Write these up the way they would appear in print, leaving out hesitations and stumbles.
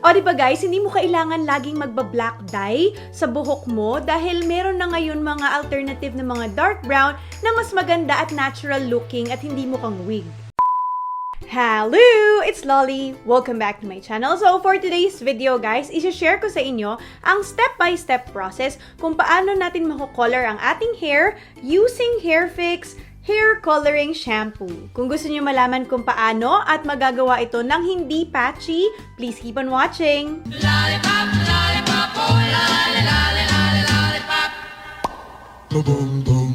O diba guys, hindi mo kailangan laging magba-black dye sa buhok mo dahil meron na ngayon mga alternative na mga dark brown na mas maganda at natural looking at hindi mukhang wig. Hello! It's Lolly! Welcome back to my channel. So for today's video guys, i-share ko sa inyo ang step-by-step process kung paano natin mako-color ang ating hair using Hairfix Coloring Shampoo. Kung gusto niyo malaman kung paano at magagawa ito ng hindi patchy, please keep on watching! Lollipop, lollipop, oh lolly, lolly, lolly, lollipop. Boom, boom.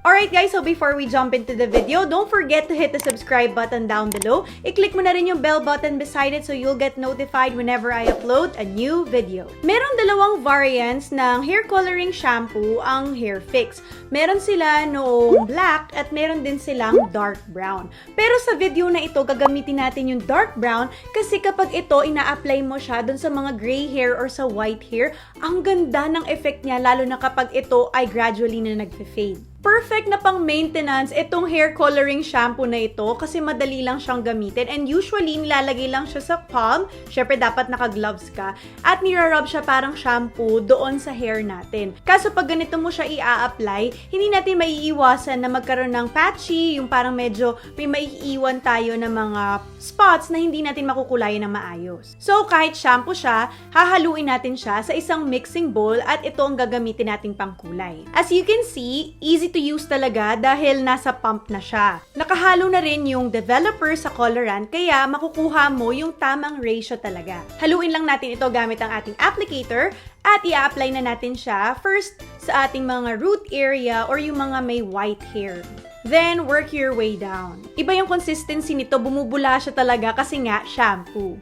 Alright guys, so before we jump into the video, don't forget to hit the subscribe button down below. I-click mo na rin yung bell button beside it so you'll get notified whenever I upload a new video. Meron dalawang variants ng hair coloring shampoo ang Hairfix. Meron sila noong black at meron din silang dark brown. Pero sa video na ito, gagamitin natin yung dark brown kasi kapag ito, ina-apply mo siya dun sa mga gray hair or sa white hair, ang ganda ng effect niya lalo na kapag ito ay gradually na nagfe-fade. Perfect na pang maintenance itong hair coloring shampoo na ito kasi madali lang siyang gamitin and usually nilalagay lang siya sa palm, syempre dapat naka-gloves ka, at nirarub siya parang shampoo doon sa hair natin. Kaso pag ganito mo siya i-a-apply, hindi natin maiiwasan na magkaroon ng patchy, yung parang medyo may maiiwan tayo ng mga spots na hindi natin makukulayan ng maayos. So kahit shampoo siya, hahaluin natin siya sa isang mixing bowl at ito ang gagamitin nating pangkulay. As you can see, easy to use talaga dahil nasa pump na siya. Nakahalo na rin yung developer sa colorant kaya makukuha mo yung tamang ratio talaga. Haluin lang natin ito gamit ang ating applicator at i-apply na natin siya first sa ating mga root area or yung mga may white hair. Then, work your way down. Iba yung consistency nito, bumubula siya talaga kasi nga shampoo.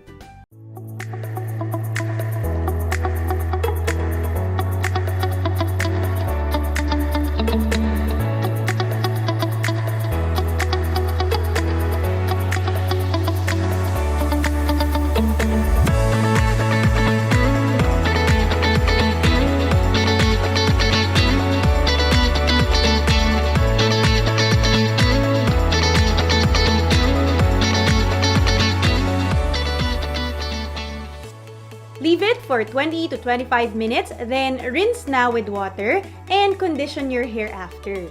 Leave it for 20 to 25 minutes, then rinse na with water and condition your hair after.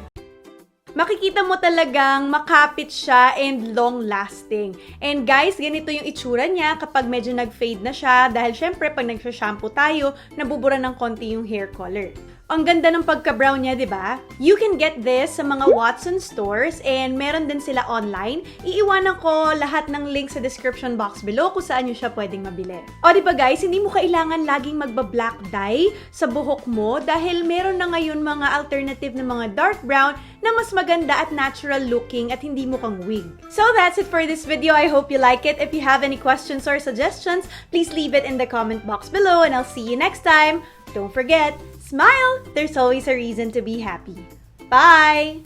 Makikita mo talagang makapit siya and long-lasting. And guys, ganito yung itsura niya kapag medyo nag-fade na siya dahil syempre pag nag-shampoo tayo, nabubura ng konti yung hair color. Ang ganda ng pagka-brown niya, di ba? You can get this sa mga Watson stores and meron din sila online. Iiwanan ko lahat ng link sa description box below kung saan nyo siya pwedeng mabili. O di ba guys, hindi mo kailangan laging magba-black dye sa buhok mo dahil meron na ngayon mga alternative na mga dark brown na mas maganda at natural looking at hindi mukhang wig. So that's it for this video. I hope you like it. If you have any questions or suggestions, please leave it in the comment box below and I'll see you next time. Don't forget, smile! There's always a reason to be happy. Bye!